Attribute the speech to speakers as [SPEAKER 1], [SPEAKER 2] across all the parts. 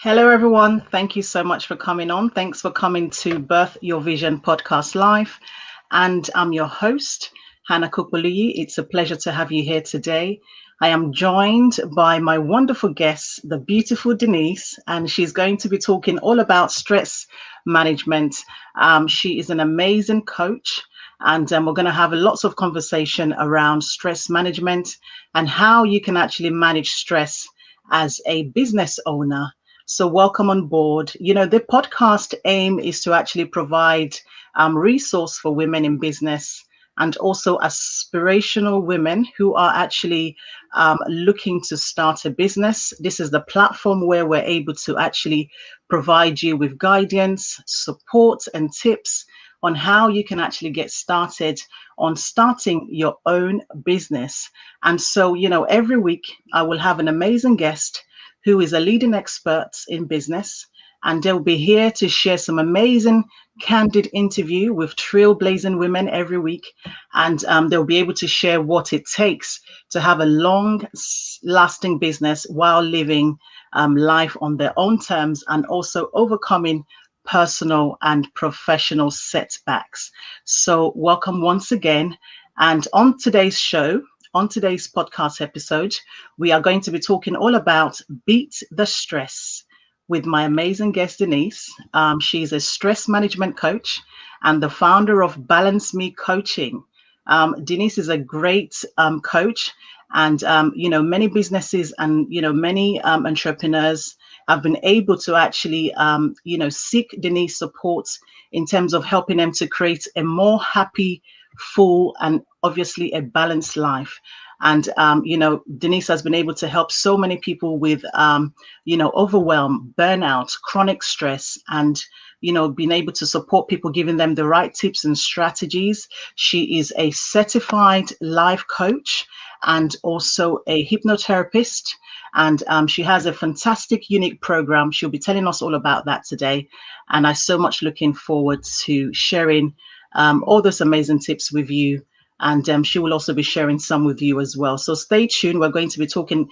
[SPEAKER 1] Hello, everyone. Thank you so much for coming on. Thanks for coming to Birth Your Vision podcast live. And I'm your host, Hannah Kukbaluyi. It's a pleasure to have you here today. I am joined by my wonderful guest, the beautiful Denise, and she's going to be talking all about stress management. She is an amazing coach, and we're going to have lots of conversation around stress management and how you can actually manage stress as a business owner. So, welcome on board. The podcast aim is to actually provide resource for women in business and also aspirational women who are actually looking to start a business. This is the platform where we're able to actually provide you with guidance, support, and tips on how you can actually get started on starting your own business. And so, every week I will have an amazing guest who is a leading expert in business, and they'll be here to share some amazing, candid interview with trailblazing women every week, and they'll be able to share what it takes to have a long-lasting business while living life on their own terms and also overcoming personal and professional setbacks. So, welcome once again. And on today's show, on today's podcast episode, we are going to be talking all about Beat the Stress with my amazing guest, Denise. She's a stress management coach and the founder of Balance Me Coaching. Denise is a great coach, and many businesses and many entrepreneurs have been able to actually seek Denise support in terms of helping them to create a more happy, full, and obviously a balanced life. And Denise has been able to help so many people with overwhelm, burnout, chronic stress, and being able to support people, giving them the right tips and strategies. She is a certified life coach and also a hypnotherapist. And she has a fantastic, unique program. She'll be telling us all about that today. And I so much looking forward to sharing all those amazing tips with you. And she will also be sharing some with you as well. So stay tuned. We're going to be talking,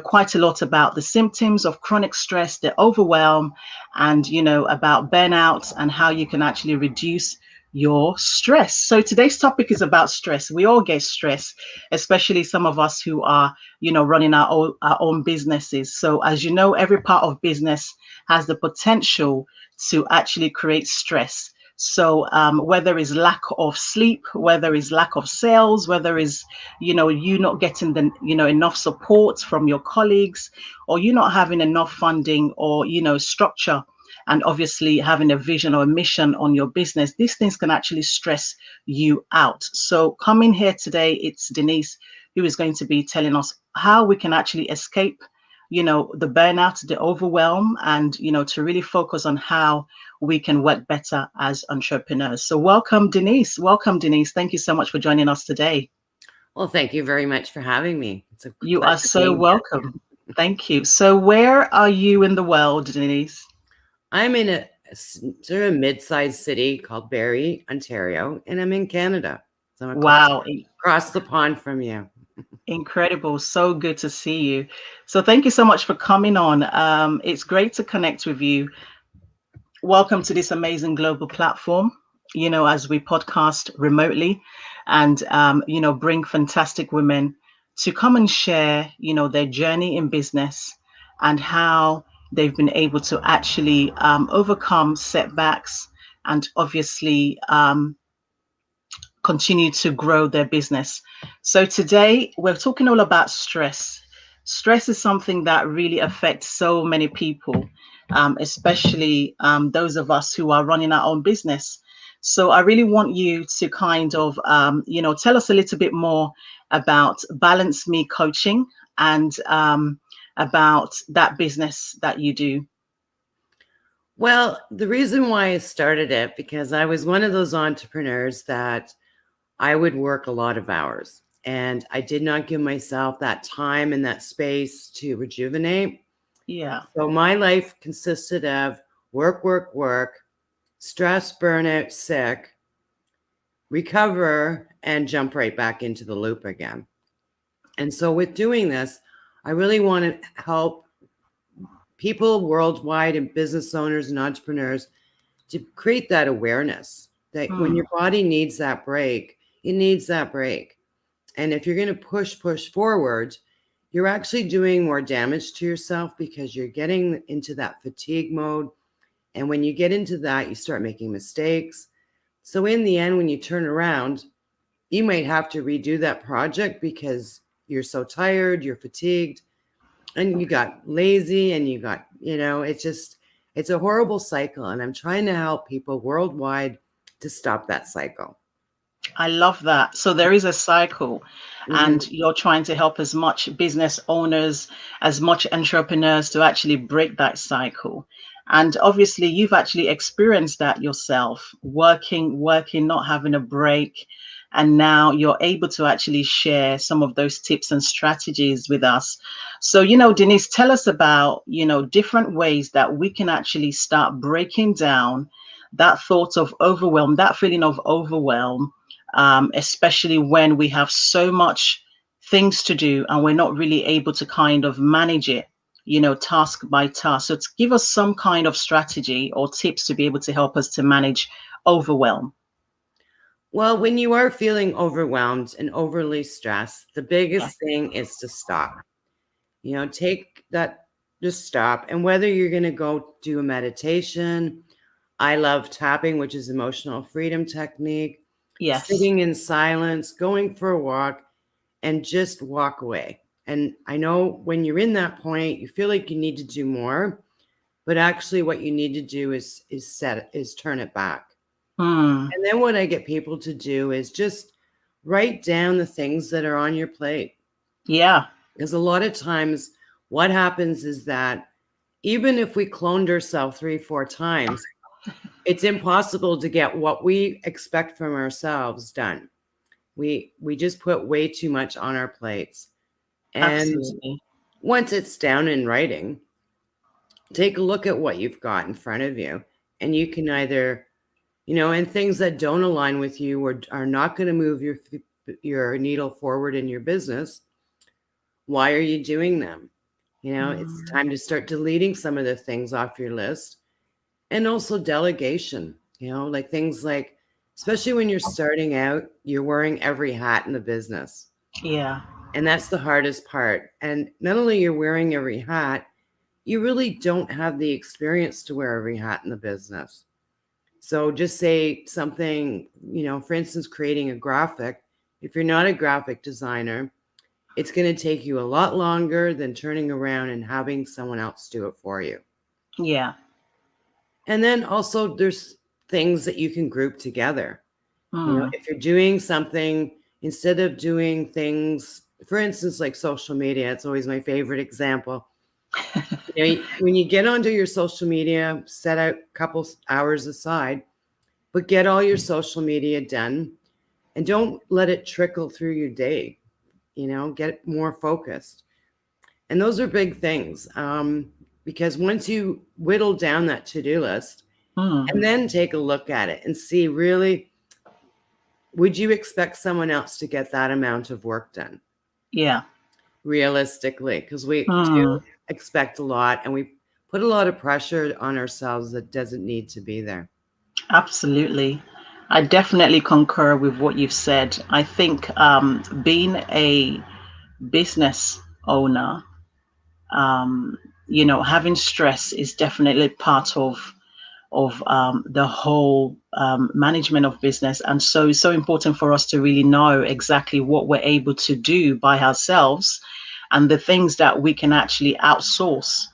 [SPEAKER 1] quite a lot about the symptoms of chronic stress, the overwhelm, and, about burnout and how you can actually reduce your stress. So today's topic is about stress. We all get stress, especially some of us who are, running our own businesses. So as you know, every part of business has the potential to actually create stress. So whether it's lack of sleep, whether it's lack of sales, whether it's, you not getting the, enough support from your colleagues, or you not having enough funding or, structure, and obviously having a vision or a mission on your business, these things can actually stress you out. So coming here today, it's Denise who is going to be telling us how we can actually escape the burnout, the overwhelm, and to really focus on how we can work better as entrepreneurs. So welcome, Denise. Welcome, Denise. Thank you so much for joining us today.
[SPEAKER 2] Well, thank you very much for having me. It's a
[SPEAKER 1] You
[SPEAKER 2] pleasure
[SPEAKER 1] are so
[SPEAKER 2] being
[SPEAKER 1] welcome. Thank you. So where are you in the world, Denise?
[SPEAKER 2] I'm in a sort of mid-sized city called Barrie, Ontario, and I'm in Canada. So I'm
[SPEAKER 1] Wow.
[SPEAKER 2] across the pond from you.
[SPEAKER 1] Incredible. So good to see you. So thank you so much for coming on. It's great to connect with you. Welcome to this amazing global platform, as we podcast remotely and, bring fantastic women to come and share, their journey in business and how they've been able to actually overcome setbacks and obviously continue to grow their business. So today we're talking all about stress. Stress is something that really affects so many people, especially those of us who are running our own business. So I really want you to kind of, tell us a little bit more about Balance Me Coaching and about that business that you do.
[SPEAKER 2] Well, the reason why I started it, because I was one of those entrepreneurs that I would work a lot of hours and I did not give myself that time and that space to rejuvenate.
[SPEAKER 1] Yeah.
[SPEAKER 2] So my life consisted of work, work, work, stress, burnout, sick, recover, and jump right back into the loop again. And so with doing this, I really want to help people worldwide and business owners and entrepreneurs to create that awareness that when your body needs that break, it needs that break. And if you're going to push forward, you're actually doing more damage to yourself because you're getting into that fatigue mode. And when you get into that, you start making mistakes. So in the end, when you turn around, you might have to redo that project because you're so tired, you're fatigued, and you got lazy, and you got, it's a horrible cycle. And I'm trying to help people worldwide to stop that cycle.
[SPEAKER 1] I love that. So there is a cycle, and
[SPEAKER 2] Mm-hmm.
[SPEAKER 1] you're trying to help as much business owners, as much entrepreneurs to actually break that cycle. And obviously, you've actually experienced that yourself, working, not having a break. And now you're able to actually share some of those tips and strategies with us. So, Denise, tell us about, different ways that we can actually start breaking down that thought of overwhelm, that feeling of overwhelm, especially when we have so much things to do and we're not really able to kind of manage it, task by task. So to give us some kind of strategy or tips to be able to help us to manage overwhelm.
[SPEAKER 2] Well, when you are feeling overwhelmed and overly stressed, the
[SPEAKER 1] Yeah.
[SPEAKER 2] biggest thing is to stop. Take that, just stop. And whether you're going to go do a meditation, I love tapping, which is emotional freedom technique,
[SPEAKER 1] Yes.
[SPEAKER 2] sitting in silence, going for a walk, and just walk away. And I know when you're in that point, you feel like you need to do more, but actually what you need to do is turn it back.
[SPEAKER 1] Hmm.
[SPEAKER 2] And then what I get people to do is just write down the things that are on your plate.
[SPEAKER 1] Yeah.
[SPEAKER 2] Because a lot of times what happens is that even if we cloned ourselves 3-4 times, it's impossible to get what we expect from ourselves done. We just put way too much on our plates. And
[SPEAKER 1] Absolutely.
[SPEAKER 2] once it's down in writing, take a look at what you've got in front of you. And you can either, and things that don't align with you or are not going to move your needle forward in your business, why are you doing them? It's
[SPEAKER 1] Mm.
[SPEAKER 2] time to start deleting some of the things off your list. And also delegation, like things like, especially when you're starting out, you're wearing every hat in the business.
[SPEAKER 1] Yeah.
[SPEAKER 2] And that's the hardest part. And not only you're wearing every hat, you really don't have the experience to wear every hat in the business. So just say something, for instance, creating a graphic. If you're not a graphic designer, it's going to take you a lot longer than turning around and having someone else do it for you.
[SPEAKER 1] Yeah.
[SPEAKER 2] And then also there's things that you can group together.
[SPEAKER 1] Mm.
[SPEAKER 2] If you're doing something, instead of doing things, for instance, like social media, it's always my favorite example. When you get onto your social media, set out a couple hours aside, but get all your social media done and don't let it trickle through your day. Get more focused. And those are big things, because once you whittle down that to-do list
[SPEAKER 1] Mm.
[SPEAKER 2] and then take a look at it and see, really, would you expect someone else to get that amount of work done?
[SPEAKER 1] Yeah.
[SPEAKER 2] Realistically, because we do
[SPEAKER 1] Mm.
[SPEAKER 2] expect a lot and we put a lot of pressure on ourselves that doesn't need to be there.
[SPEAKER 1] Absolutely. I definitely concur with what you've said. I think being a business owner, um, having stress is definitely part of the whole management of business, and so it's so important for us to really know exactly what we're able to do by ourselves, and the things that we can actually outsource.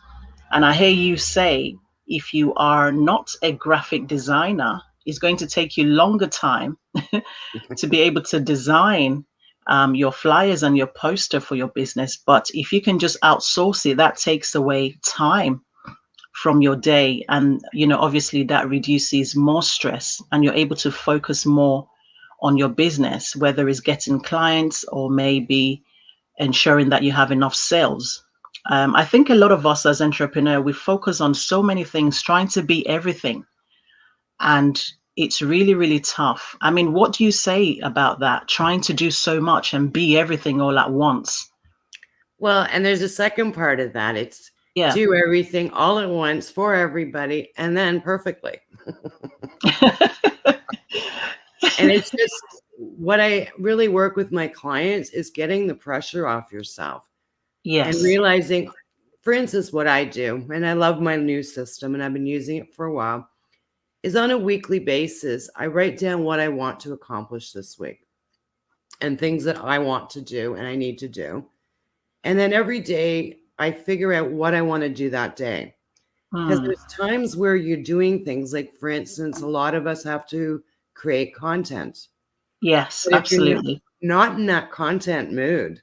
[SPEAKER 1] And I hear you say, if you are not a graphic designer, it's going to take you longer time to be able to design your flyers and your poster for your business. But if you can just outsource it, that takes away time from your day. And, obviously that reduces more stress and you're able to focus more on your business, whether it's getting clients or maybe ensuring that you have enough sales. I think a lot of us as entrepreneurs, we focus on so many things, trying to be everything. And it's really, really tough. I mean, what do you say about that? Trying to do so much and be everything all at once?
[SPEAKER 2] Well, and there's a second part of that. do everything all at once for everybody and then perfectly. And it's just what I really work with my clients is getting the pressure off yourself and realizing, for instance, what I do, and I love my new system and I've been using it for a while, is on a weekly basis, I write down what I want to accomplish this week and things that I want to do and I need to do. And then every day I figure out what I want to do that day. Because there's times where you're doing things like, for instance, a lot of us have to create content.
[SPEAKER 1] Yes,
[SPEAKER 2] But if
[SPEAKER 1] absolutely.
[SPEAKER 2] you're not in that content mood,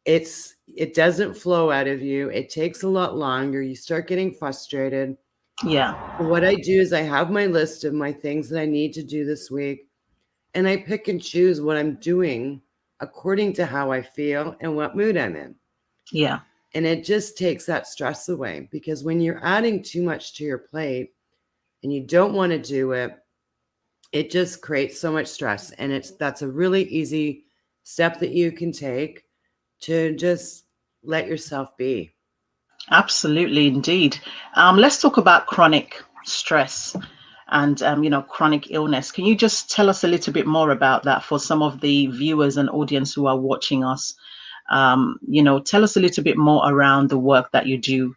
[SPEAKER 2] it doesn't flow out of you. It takes a lot longer. You start getting frustrated.
[SPEAKER 1] Yeah.
[SPEAKER 2] So what I do is I have my list of my things that I need to do this week, and I pick and choose what I'm doing according to how I feel and what mood I'm in.
[SPEAKER 1] Yeah.
[SPEAKER 2] And it just takes that stress away, because when you're adding too much to your plate and you don't want to do it, it just creates so much stress. And that's a really easy step that you can take to just let yourself be.
[SPEAKER 1] Absolutely, indeed. Let's talk about chronic stress and chronic illness. Can you just tell us a little bit more about that for some of the viewers and audience who are watching us? Tell us a little bit more around the work that you do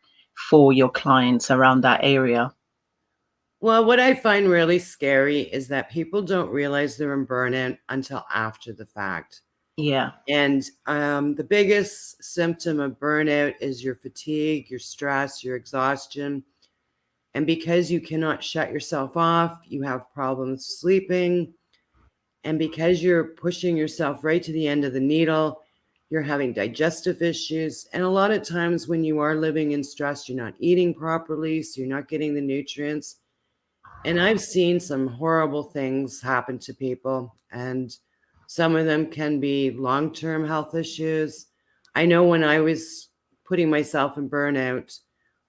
[SPEAKER 1] for your clients around that area.
[SPEAKER 2] Well, what I find really scary is that people don't realize they're in burnout until after the fact.
[SPEAKER 1] Yeah.
[SPEAKER 2] And the biggest symptom of burnout is your fatigue, your stress, your exhaustion. And because you cannot shut yourself off, you have problems sleeping. And because you're pushing yourself right to the end of the needle, you're having digestive issues. And a lot of times when you are living in stress, you're not eating properly, so you're not getting the nutrients. And I've seen some horrible things happen to people, and some of them can be long-term health issues. I know when I was putting myself in burnout,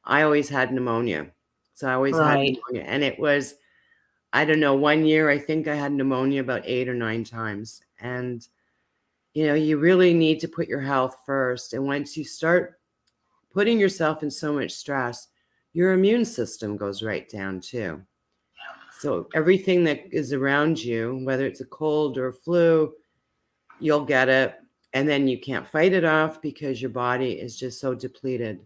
[SPEAKER 2] I always had pneumonia. So I always had
[SPEAKER 1] Right.
[SPEAKER 2] pneumonia. And it was, I don't know, one year, I think I had pneumonia about 8 or 9 times. And, you really need to put your health first. And once you start putting yourself in so much stress, your immune system goes right down too. So everything that is around you, whether it's a cold or a flu, you'll get it. And then you can't fight it off because your body is just so depleted.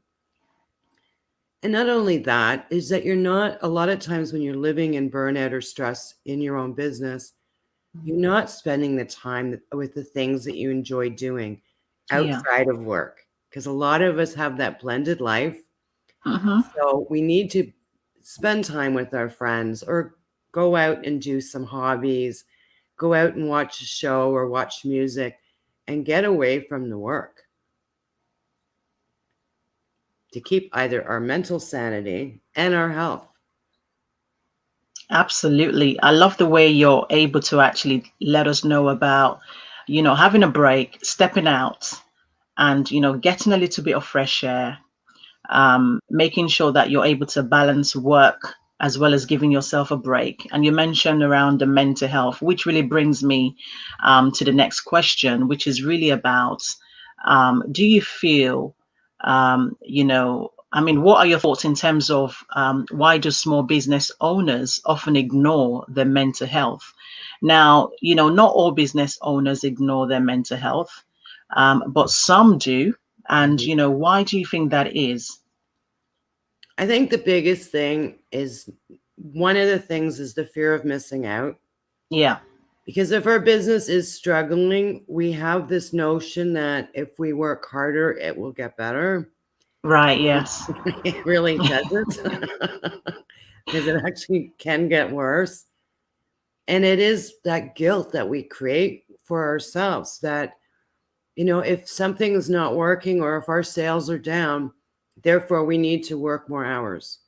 [SPEAKER 2] And not only that, is that you're not, a lot of times when you're living in burnout or stress in your own business, you're not spending the time with the things that you enjoy doing outside of work. Because a lot of us have that blended life. So we need to spend time with our friends or go out and do some hobbies, go out and watch a show or watch music and get away from the work to keep either our mental sanity and our health.
[SPEAKER 1] Absolutely. I love the way you're able to actually let us know about, having a break, stepping out and, getting a little bit of fresh air, making sure that you're able to balance work as well as giving yourself a break. And you mentioned around the mental health, which really brings me to the next question, which is really about, do you feel, what are your thoughts in terms of why do small business owners often ignore their mental health? Now, not all business owners ignore their mental health, but some do. And, why do you think that is?
[SPEAKER 2] I think the biggest thing is, one of the things is the fear of missing out.
[SPEAKER 1] Yeah.
[SPEAKER 2] Because if our business is struggling, we have this notion that if we work harder, it will get better.
[SPEAKER 1] Right. Yes.
[SPEAKER 2] It really doesn't, because it actually can get worse. And it is that guilt that we create for ourselves that, if something's not working or if our sales are down, therefore we need to work more hours.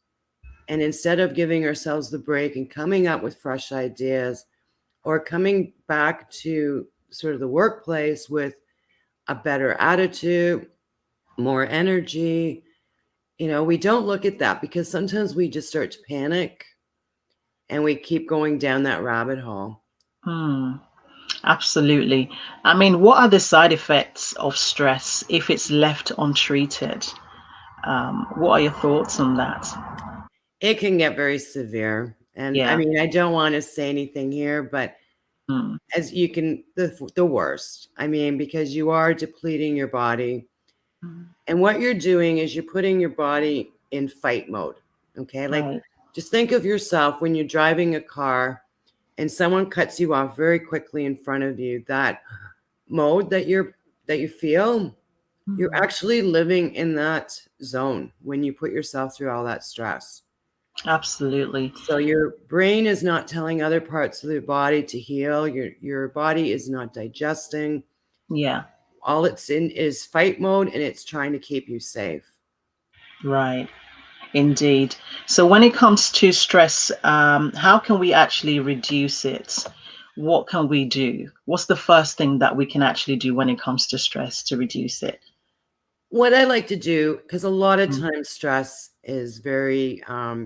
[SPEAKER 2] And instead of giving ourselves the break and coming up with fresh ideas or coming back to sort of the workplace with a better attitude, more energy, we don't look at that, because sometimes we just start to panic and we keep going down that rabbit hole.
[SPEAKER 1] Absolutely. What are the side effects of stress if it's left untreated? What are your thoughts on that?
[SPEAKER 2] It can get very severe. And I
[SPEAKER 1] Yeah.
[SPEAKER 2] mean, I don't want to say anything here, but
[SPEAKER 1] Mm.
[SPEAKER 2] as you can, the worst. I mean, because you are depleting your body.
[SPEAKER 1] Mm.
[SPEAKER 2] And what you're doing is you're putting your body in fight mode. Okay. Like
[SPEAKER 1] Right.
[SPEAKER 2] just think of yourself when you're driving a car and someone cuts you off very quickly in front of you. That mode that you feel, you're
[SPEAKER 1] Mm.
[SPEAKER 2] actually living in that zone when you put yourself through all that stress.
[SPEAKER 1] Absolutely.
[SPEAKER 2] So your brain is not telling other parts of the body to heal. Your body is not digesting.
[SPEAKER 1] Yeah.
[SPEAKER 2] All it's in is fight mode, and it's trying to keep you safe.
[SPEAKER 1] Right. Indeed. So when it comes to stress, how can we actually reduce it? What can we do? What's the first thing that we can actually do when it comes to stress to reduce it?
[SPEAKER 2] What I like to do, because a lot of
[SPEAKER 1] Mm.
[SPEAKER 2] times stress is very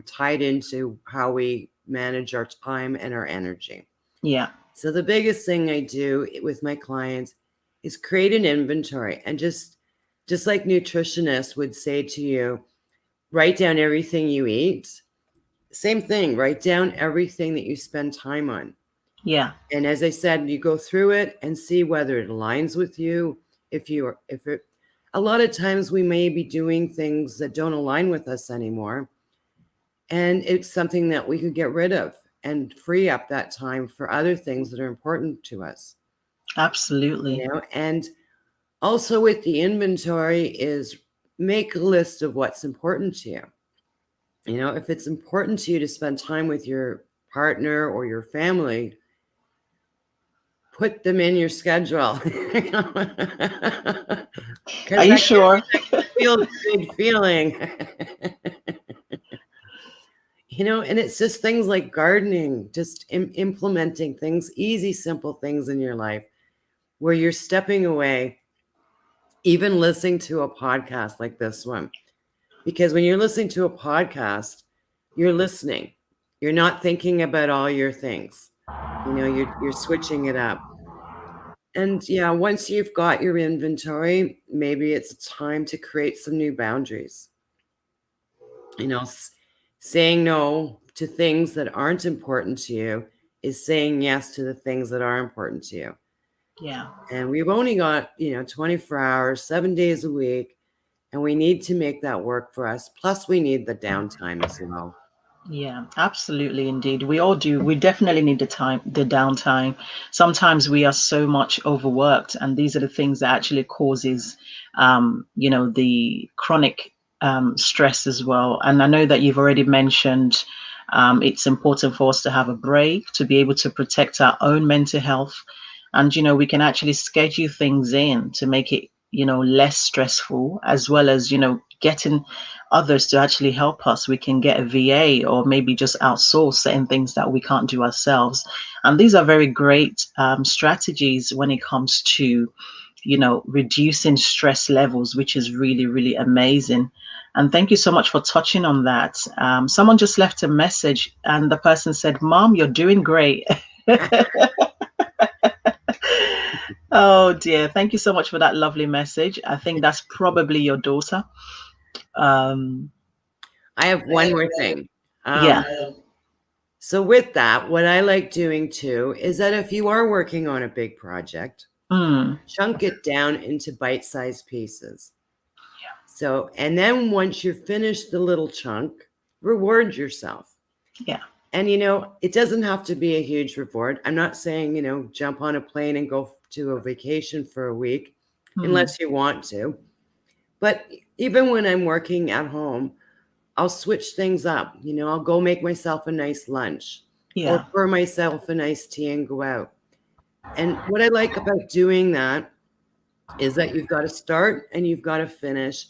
[SPEAKER 2] tied into how we manage our time and our energy.
[SPEAKER 1] Yeah.
[SPEAKER 2] So the biggest thing I do with my clients is create an inventory, and just like nutritionists would say to you, write down everything you eat. Same thing, write down everything that you spend time on.
[SPEAKER 1] Yeah.
[SPEAKER 2] And as I said, you go through it and see whether it aligns with you. If it, a lot of times we may be doing things that don't align with us anymore. And it's something that we could get rid of and free up that time for other things that are important to us.
[SPEAKER 1] Absolutely.
[SPEAKER 2] And also with the inventory is make a list of what's important to you. If it's important to you to spend time with your partner or your family, put them in your schedule. Because
[SPEAKER 1] Are you
[SPEAKER 2] that gives
[SPEAKER 1] sure?
[SPEAKER 2] you that feel good feeling. And it's just things like gardening, just implementing things, easy, simple things in your life where you're stepping away, even listening to a podcast like this one. Because when you're listening to a podcast, you're listening. You're not thinking about all your things. You're switching it up. And yeah, once you've got your inventory, maybe it's time to create some new boundaries. Saying no to things that aren't important to you is saying yes to the things that are important to you.
[SPEAKER 1] Yeah.
[SPEAKER 2] And we've only got, 24 hours, 7 days a week, and we need to make that work for us. Plus, we need the downtime as well.
[SPEAKER 1] Yeah, absolutely, indeed. We all do. We definitely need the downtime. Sometimes we are so much overworked, and these are the things that actually causes, the chronic stress as well. And I know that you've already mentioned it's important for us to have a break to be able to protect our own mental health, and we can actually schedule things in to make it less stressful, as well as getting others to actually help us. We can get a VA or maybe just outsource certain things that we can't do ourselves. And these are very great strategies when it comes to, reducing stress levels, which is really, really amazing. And thank you so much for touching on that. Someone just left a message and the person said, "Mom, you're doing great." Oh dear. Thank you so much for that lovely message. I think that's probably your daughter. Um,
[SPEAKER 2] I have one more thing.
[SPEAKER 1] yeah.
[SPEAKER 2] So with that, what I like doing too is that if you are working on a big project,
[SPEAKER 1] Mm,
[SPEAKER 2] chunk it down into bite-sized pieces. So, and then once you've finished the little chunk, reward yourself.
[SPEAKER 1] yeah.
[SPEAKER 2] And it doesn't have to be a huge reward. I'm not saying, jump on a plane and go to a vacation for a week
[SPEAKER 1] Mm,
[SPEAKER 2] unless you want to. But even when I'm working at home, I'll switch things up. I'll go make myself a nice lunch or
[SPEAKER 1] yeah.
[SPEAKER 2] pour myself a nice tea and go out. And what I like about doing that is that you've got to start and you've got to finish.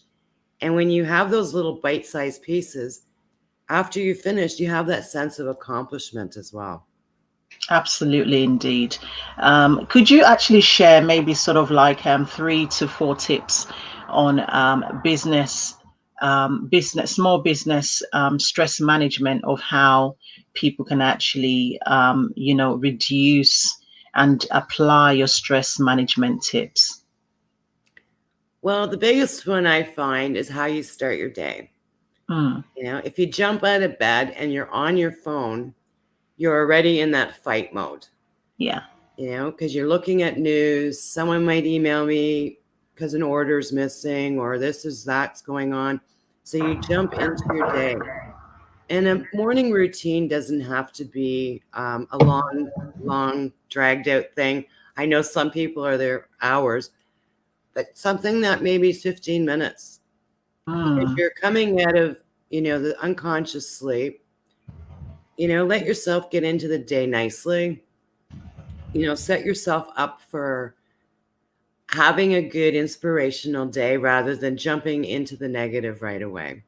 [SPEAKER 2] And when you have those little bite-sized pieces, after you finish, you have that sense of accomplishment as well.
[SPEAKER 1] Absolutely, indeed. Could you actually share maybe sort of like 3 to 4 tips on small business stress management, of how people can actually, reduce and apply your stress management tips?
[SPEAKER 2] Well, the biggest one I find is how you start your day.
[SPEAKER 1] Mm.
[SPEAKER 2] If you jump out of bed and you're on your phone, you're already in that fight mode.
[SPEAKER 1] Yeah.
[SPEAKER 2] Because you're looking at news. Someone might email me because an order's missing or that's going on. So you jump into your day. And a morning routine doesn't have to be a long, dragged out thing. I know some people are there hours, but something that maybe is 15 minutes. Because
[SPEAKER 1] Mm.
[SPEAKER 2] you're coming out of, the unconscious sleep. Let yourself get into the day nicely. Set yourself up for having a good inspirational day rather than jumping into the negative right away.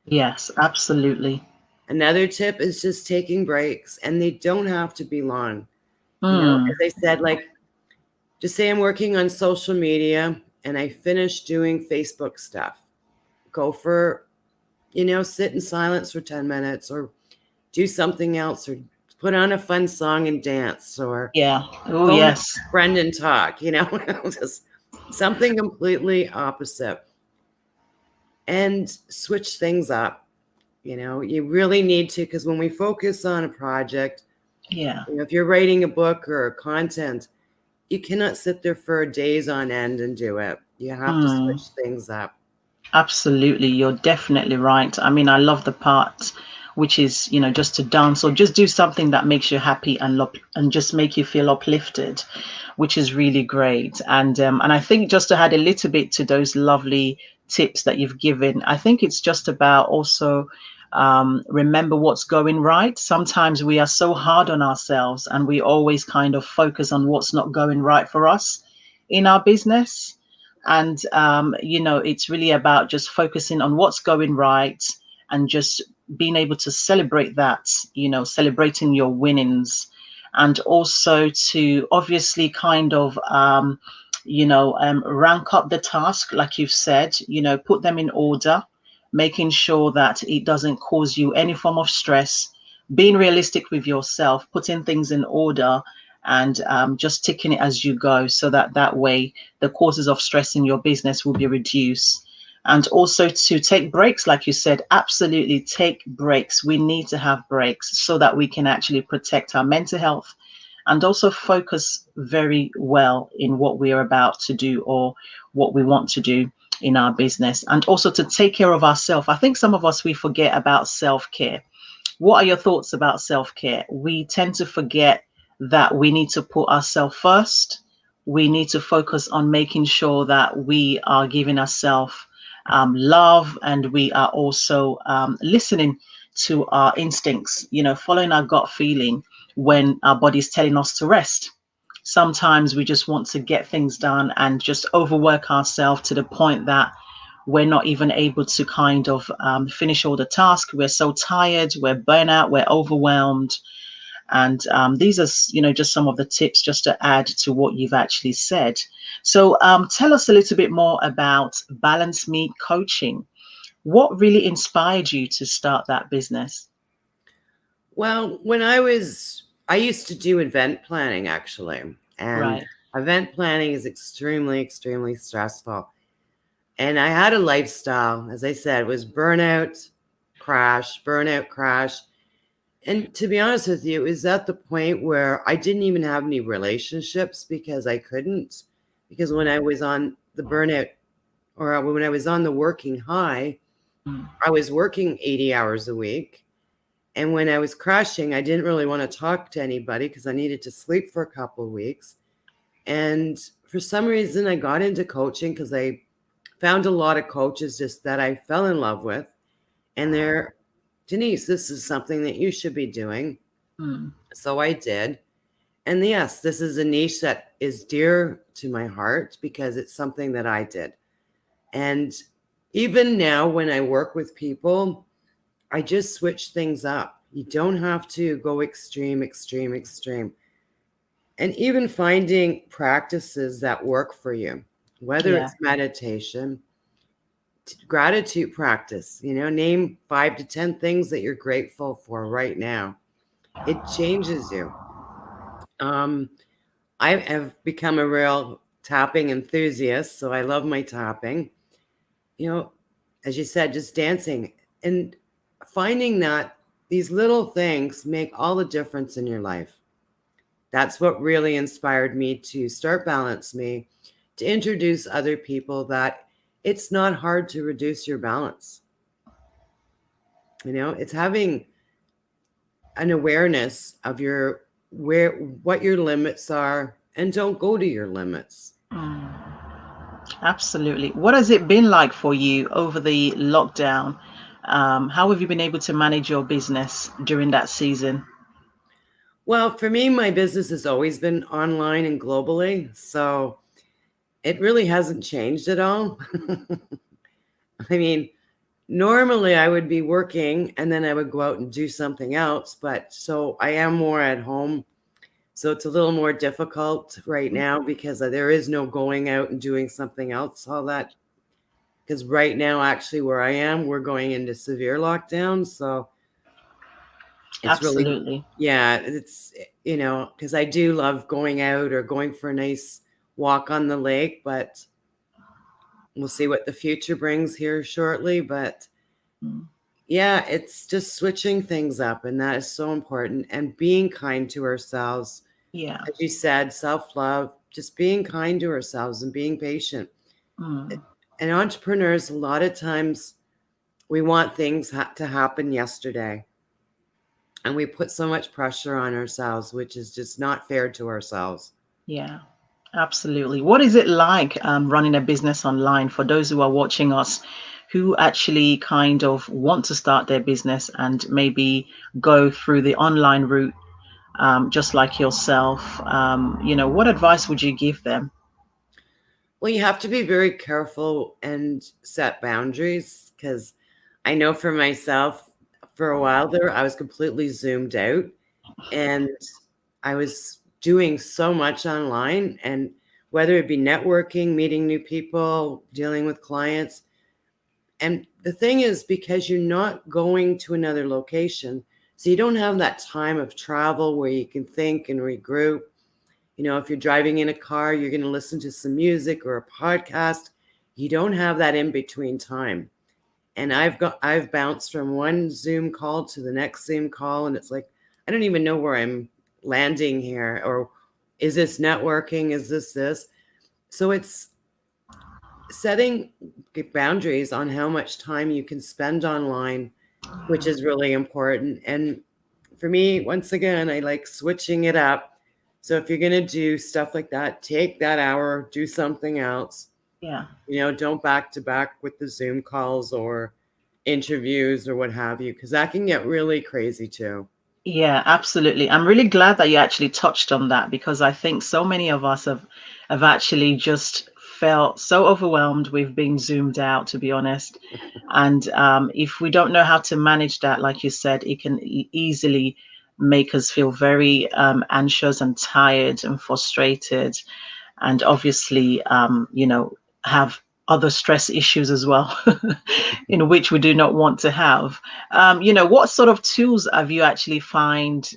[SPEAKER 1] Yes, absolutely.
[SPEAKER 2] Another tip is just taking breaks, and they don't have to be long.
[SPEAKER 1] Mm.
[SPEAKER 2] As I said, like, just say I'm working on social media and I finish doing Facebook stuff. Go for, sit in silence for 10 minutes or do something else or put on a fun song and dance or
[SPEAKER 1] Yeah. Oh,
[SPEAKER 2] phone a
[SPEAKER 1] yes.
[SPEAKER 2] friend and talk, just something completely opposite and switch things up. You really need to, because when we focus on a project,
[SPEAKER 1] Yeah.
[SPEAKER 2] if you're writing a book or content, you cannot sit there for days on end and do it. You have to
[SPEAKER 1] Mm.
[SPEAKER 2] switch things up.
[SPEAKER 1] Absolutely. You're definitely right. I mean, I love the part which is, just to dance or just do something that makes you happy and just make you feel uplifted, which is really great. And I think just to add a little bit to those lovely tips that you've given, I think it's just about also remember what's going right. Sometimes we are so hard on ourselves and we always kind of focus on what's not going right for us in our business. And it's really about just focusing on what's going right and just being able to celebrate that, celebrating your winnings, and also to obviously kind of rank up the task like you've said, put them in order, making sure that it doesn't cause you any form of stress, being realistic with yourself, putting things in order, and just taking it as you go, so that way the causes of stress in your business will be reduced. And also to take breaks, like you said, absolutely take breaks. We need to have breaks so that we can actually protect our mental health and also focus very well in what we are about to do or what we want to do in our business, and also to take care of ourselves. I think some of us, we forget about self-care. What are your thoughts about self-care? We tend to forget that we need to put ourselves first. We need to focus on making sure that we are giving ourselves love, and we are also listening to our instincts, following our gut feeling when our body's telling us to rest. Sometimes we just want to get things done and just overwork ourselves to the point that we're not even able to kind of finish all the tasks. We're so tired, we're burnout, we're overwhelmed. And these are, just some of the tips just to add to what you've actually said. So tell us a little bit more about Balance Me Coaching. What really inspired you to start that business?
[SPEAKER 2] Well, I used to do event planning actually. And
[SPEAKER 1] Right.
[SPEAKER 2] event planning is extremely, extremely stressful. And I had a lifestyle, as I said, was burnout, crash. And to be honest with you, it was at the point where I didn't even have any relationships because I couldn't. Because when I was on the burnout or when I was on the working high,
[SPEAKER 1] Mm.
[SPEAKER 2] I was working 80 hours a week. And when I was crashing, I didn't really want to talk to anybody because I needed to sleep for a couple of weeks. And for some reason, I got into coaching because I found a lot of coaches just that I fell in love with. And they're, Denise, this is something that you should be doing.
[SPEAKER 1] Mm.
[SPEAKER 2] So I did. And yes, this is a niche that is dear to my heart because it's something that I did. And even now, when I work with people, I just switch things up. You don't have to go extreme, extreme, extreme. And even finding practices that work for you, whether
[SPEAKER 1] Yeah.
[SPEAKER 2] it's meditation, gratitude practice, name 5 to 10 things that you're grateful for right now. It changes you. Um, I have become a real tapping enthusiast, so I love my tapping. As you said, just dancing and finding that these little things make all the difference in your life. That's what really inspired me to start Balance Me, to introduce other people that it's not hard to reduce your balance. It's having an awareness of what your limits are, and don't go to your limits.
[SPEAKER 1] Absolutely. What has it been like for you over the lockdown? How have you been able to manage your business during that season?
[SPEAKER 2] Well, for me, my business has always been online and globally, so it really hasn't changed at all. I mean, normally I would be working and then I would go out and do something else, but so I am more at home. So it's a little more difficult right now because there is no going out and doing something else, all that. Because right now, actually, where I am, we're going into severe lockdown. So it's really,
[SPEAKER 1] Absolutely.
[SPEAKER 2] yeah, it's, because I do love going out or going for a nice walk on the lake, but we'll see what the future brings here shortly. But yeah, it's just switching things up, and that is so important. And being kind to ourselves.
[SPEAKER 1] Yeah.
[SPEAKER 2] As you said, self-love, just being kind to ourselves and being patient. And entrepreneurs, a lot of times we want things to happen yesterday. And we put so much pressure on ourselves, which is just not fair to ourselves.
[SPEAKER 1] Yeah, absolutely. What is it like running a business online for those who are watching us who actually kind of want to start their business and maybe go through the online route, just like yourself? What advice would you give them?
[SPEAKER 2] Well, you have to be very careful and set boundaries, because I know for myself, for a while there, I was completely zoomed out and I was doing so much online, and whether it be networking, meeting new people, dealing with clients. And the thing is, because you're not going to another location, so you don't have that time of travel where you can think and regroup. If you're driving in a car, you're going to listen to some music or a podcast. You don't have that in between time. And I've bounced from one Zoom call to the next Zoom call, and it's like, I don't even know where I'm landing here, or is this networking? Is this? So it's setting boundaries on how much time you can spend online, which is really important. And for me, once again, I like switching it up. So if you're going to do stuff like that, take that hour, do something else.
[SPEAKER 1] Yeah.
[SPEAKER 2] Don't back to back with the Zoom calls or interviews or what have you, because that can get really crazy too.
[SPEAKER 1] Yeah, absolutely. I'm really glad that you actually touched on that, because I think so many of us have actually just felt so overwhelmed with being zoomed out, to be honest. And if we don't know how to manage that, like you said, it can easily make us feel very anxious and tired and frustrated, and obviously, have other stress issues as well, in which we do not want to have. What sort of tools have you actually found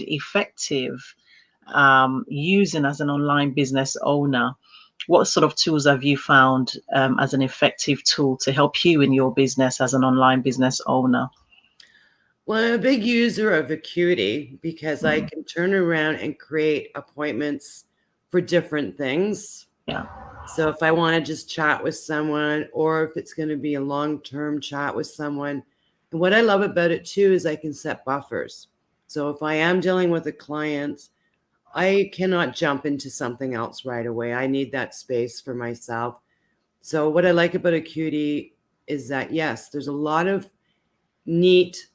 [SPEAKER 1] effective using as an online business owner? What sort of tools have you found as an effective tool to help you in your business as an online business owner?
[SPEAKER 2] Well, I'm a big user of Acuity because I can turn around and create appointments for different things.
[SPEAKER 1] Yeah.
[SPEAKER 2] So if I want to just chat with someone, or if it's going to be a long-term chat with someone. And what I love about it too is I can set buffers. So if I am dealing with a client, I cannot jump into something else right away. I need that space for myself. So what I like about Acuity is that, yes, there's a lot of neat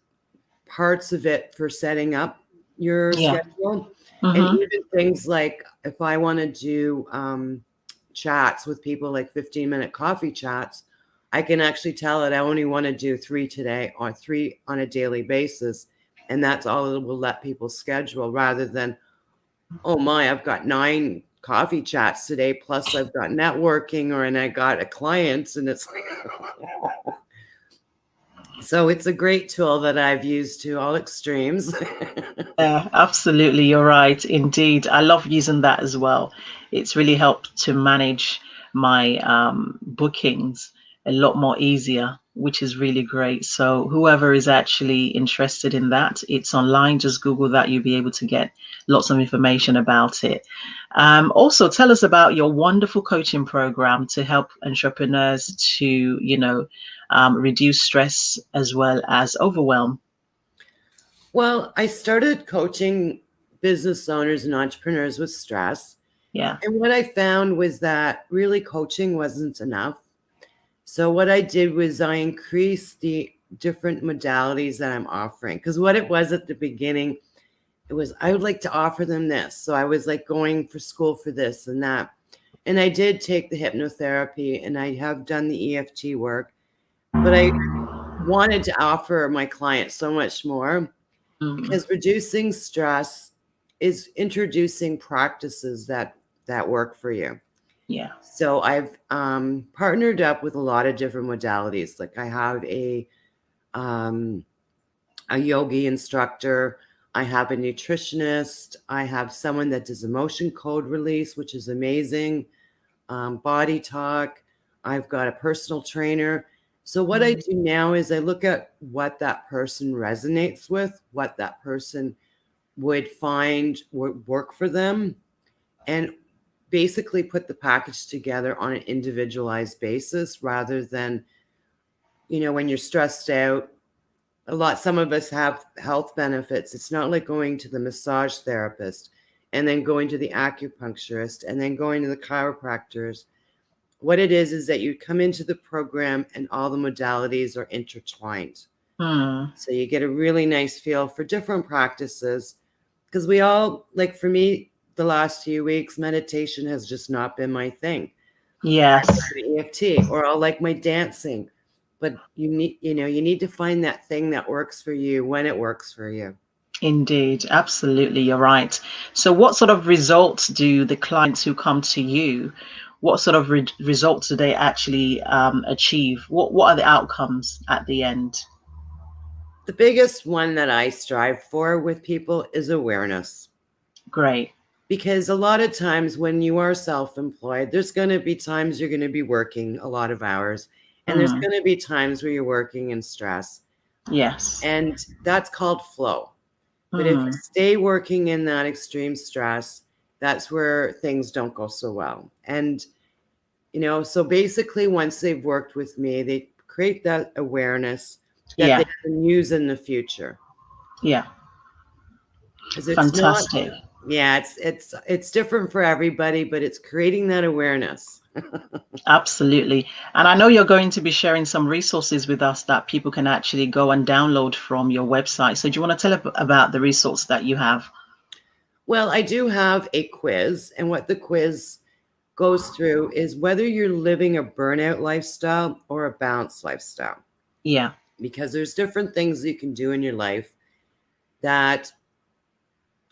[SPEAKER 2] parts of it for setting up your
[SPEAKER 1] Yeah.
[SPEAKER 2] schedule. And
[SPEAKER 1] Mm-hmm.
[SPEAKER 2] even things like if I want to do chats with people, like 15-minute coffee chats, I can actually tell it I only want to do 3 today, or 3 on a daily basis. And that's all it will let people schedule, rather than, oh my, I've got 9 coffee chats today, plus I've got networking, and I got a client, and it's like, So it's a great tool that I've used to all extremes.
[SPEAKER 1] Yeah, absolutely. You're right. Indeed. I love using that as well. It's really helped to manage my bookings a lot more easier, which is really great. So whoever is actually interested in that, it's online. Just Google that. You'll be able to get lots of information about it. Also, tell us about your wonderful coaching program to help entrepreneurs to, reduce stress as well as overwhelm.
[SPEAKER 2] Well, I started coaching business owners and entrepreneurs with stress.
[SPEAKER 1] Yeah.
[SPEAKER 2] And what I found was that really coaching wasn't enough. So what I did was I increased the different modalities that I'm offering. Because what it was at the beginning, it was I would like to offer them this. So I was like going for school for this and that. And I did take the hypnotherapy and I have done the EFT work, but I wanted to offer my clients so much more
[SPEAKER 1] Mm,
[SPEAKER 2] because reducing stress is introducing practices that work for you.
[SPEAKER 1] yeah.
[SPEAKER 2] So I've partnered up with a lot of different modalities. Like I have um, a yogi instructor, I have a nutritionist, I have someone that does emotion code release, which is amazing, body talk. I've got a personal trainer. So what I
[SPEAKER 1] Mm,
[SPEAKER 2] do now is I look at what that person resonates with, what that person would find would work for them, and basically put the package together on an individualized basis rather than, when you're stressed out. Some of us have health benefits. It's not like going to the massage therapist and then going to the acupuncturist and then going to the chiropractors. What it is that you come into the program and all the modalities are intertwined.
[SPEAKER 1] mm,
[SPEAKER 2] So you get a really nice feel for different practices. Because we all, like for me, the last few weeks, meditation has just not been my thing.
[SPEAKER 1] yes,
[SPEAKER 2] EFT, or I'll like my dancing. But you need to find that thing that works for you when it works for you.
[SPEAKER 1] indeed. Absolutely. You're right. So, what sort of results do the clients who come to you, what sort of results do they actually achieve? What are the outcomes at the end?
[SPEAKER 2] The biggest one that I strive for with people is awareness.
[SPEAKER 1] Great.
[SPEAKER 2] Because a lot of times when you are self-employed, there's going to be times you're going to be working a lot of hours, and there's
[SPEAKER 1] Mm,
[SPEAKER 2] going to be times where you're working in stress.
[SPEAKER 1] yes.
[SPEAKER 2] And that's called flow. But if you
[SPEAKER 1] Mm,
[SPEAKER 2] stay working in that extreme stress, that's where things don't go so well. And, so basically, once they've worked with me, they create that awareness that they
[SPEAKER 1] yeah.
[SPEAKER 2] can use in the future.
[SPEAKER 1] Yeah.
[SPEAKER 2] Because it's not,
[SPEAKER 1] Fantastic.
[SPEAKER 2] yeah, it's different for everybody, but it's creating that awareness.
[SPEAKER 1] Absolutely. And I know you're going to be sharing some resources with us that people can actually go and download from your website. So, do you want to tell about the resource that you have?
[SPEAKER 2] Well, I do have a quiz, and what the quiz goes through is whether you're living a burnout lifestyle or a balanced lifestyle.
[SPEAKER 1] Yeah.
[SPEAKER 2] Because there's different things you can do in your life that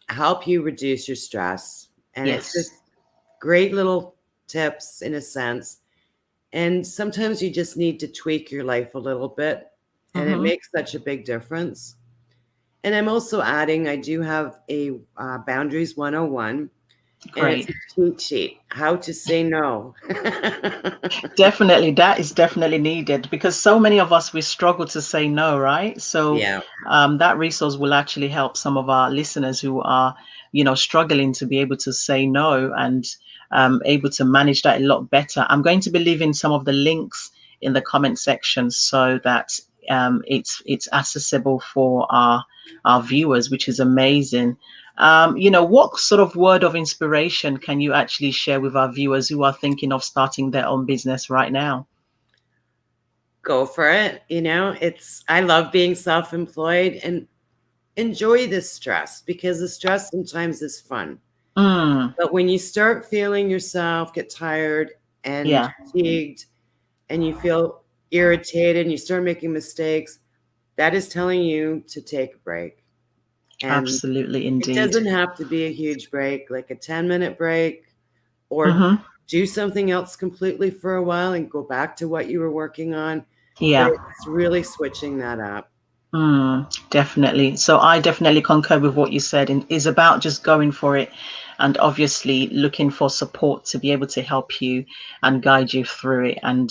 [SPEAKER 2] help you reduce your stress. And it's
[SPEAKER 1] Yes.
[SPEAKER 2] just great little tips in a sense. And sometimes you just need to tweak your life a little bit, and it
[SPEAKER 1] Hmm.
[SPEAKER 2] makes such a big difference. And I'm also adding, I do have a Boundaries 101, and it's
[SPEAKER 1] Great.
[SPEAKER 2] a cheat sheet, how to say no.
[SPEAKER 1] Definitely, that is definitely needed because so many of us we struggle to say no, right? So
[SPEAKER 2] Yeah.
[SPEAKER 1] that resource will actually help some of our listeners who are, struggling to be able to say no and able to manage that a lot better. I'm going to be leaving some of the links in the comment section so that it's accessible for our viewers, which is amazing. What sort of word of inspiration can you actually share with our viewers who are thinking of starting their own business right now?
[SPEAKER 2] Go for it. I love being self-employed and enjoy the stress because the stress sometimes is fun.
[SPEAKER 1] Mm,
[SPEAKER 2] But when you start feeling yourself get tired and
[SPEAKER 1] yeah,
[SPEAKER 2] fatigued and you feel irritated and you start making mistakes, that is telling you to take a break. And
[SPEAKER 1] absolutely,
[SPEAKER 2] it
[SPEAKER 1] indeed.
[SPEAKER 2] doesn't have to be a huge break, like a 10-minute break, or
[SPEAKER 1] Hmm.
[SPEAKER 2] do something else completely for a while and go back to what you were working on.
[SPEAKER 1] Yeah.
[SPEAKER 2] But it's really switching that up.
[SPEAKER 1] Definitely. So I definitely concur with what you said, and is about just going for it and obviously looking for support to be able to help you and guide you through it. And,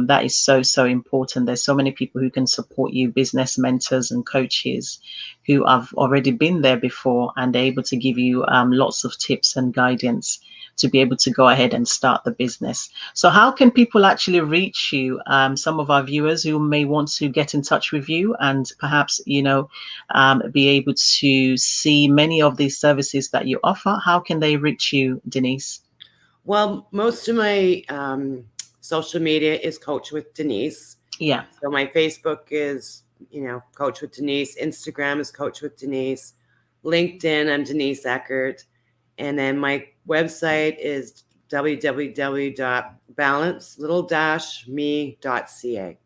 [SPEAKER 1] that is so, so important. There's so many people who can support you, business mentors and coaches who have already been there before and are able to give you lots of tips and guidance to be able to go ahead and start the business. So, how can people actually reach you? Some of our viewers who may want to get in touch with you and perhaps, be able to see many of these services that you offer. How can they reach you, Denise?
[SPEAKER 2] Well, most of my social media is Coach with Denise.
[SPEAKER 1] Yeah.
[SPEAKER 2] So my Facebook is, Coach with Denise. Instagram is Coach with Denise. LinkedIn, I'm Denise Eckert. And then my website is www.balance-me.ca.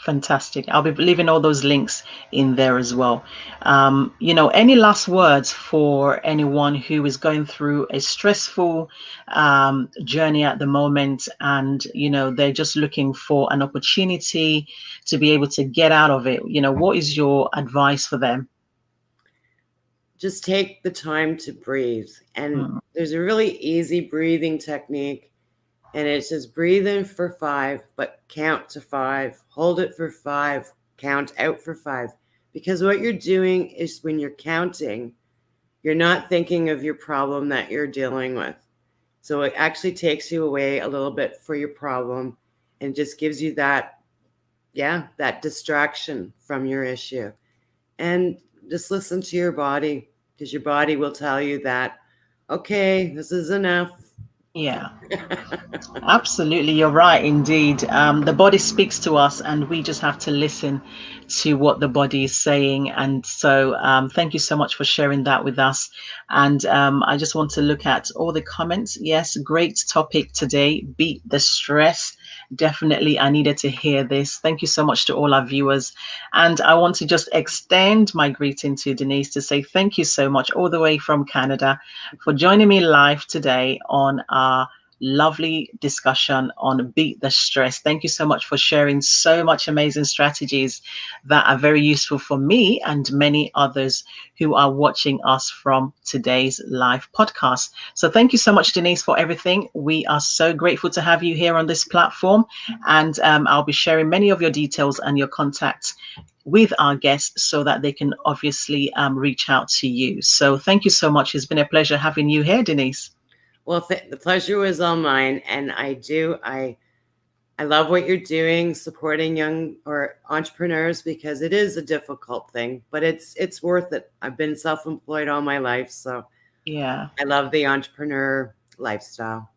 [SPEAKER 1] Fantastic. I'll be leaving all those links in there as well. Any last words for anyone who is going through a stressful journey at the moment, and they're just looking for an opportunity to be able to get out of it? What is your advice for them?
[SPEAKER 2] Just take the time to breathe. And
[SPEAKER 1] Mm.
[SPEAKER 2] there's a really easy breathing technique. And it's just breathe in for 5, but count to 5. Hold it for 5, count out for 5. Because what you're doing is when you're counting, you're not thinking of your problem that you're dealing with. So it actually takes you away a little bit for your problem and just gives you that distraction from your issue. And just listen to your body, because your body will tell you that, okay, this is enough.
[SPEAKER 1] Yeah. Absolutely, you're right. Indeed, the body speaks to us, and we just have to listen to what the body is saying. And so, thank you so much for sharing that with us. And I just want to look at all the comments. Yes, great topic today. Beat the stress. Definitely, I needed to hear this. Thank you so much to all our viewers. And I want to just extend my greeting to Denise to say thank you so much, all the way from Canada, for joining me live today on our lovely discussion on Beat the Stress. Thank you so much for sharing so much amazing strategies that are very useful for me and many others who are watching us from today's live podcast. So thank you so much, Denise, for everything. We are so grateful to have you here on this platform. And I'll be sharing many of your details and your contacts with our guests so that they can obviously reach out to you. So thank you so much. It's been a pleasure having you here, Denise.
[SPEAKER 2] Well, the pleasure was all mine. And I love what you're doing, supporting young or entrepreneurs, because it is a difficult thing, but it's worth it. I've been self-employed all my life, so
[SPEAKER 1] Yeah.
[SPEAKER 2] I love the entrepreneur lifestyle.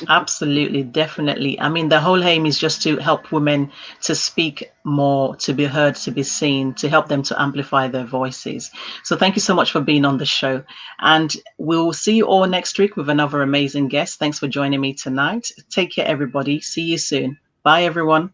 [SPEAKER 1] Absolutely, definitely. I mean, the whole aim is just to help women to speak more, to be heard, to be seen, to help them to amplify their voices. So thank you so much for being on the show. And we'll see you all next week with another amazing guest. Thanks for joining me tonight. Take care, everybody. See you soon. Bye, everyone.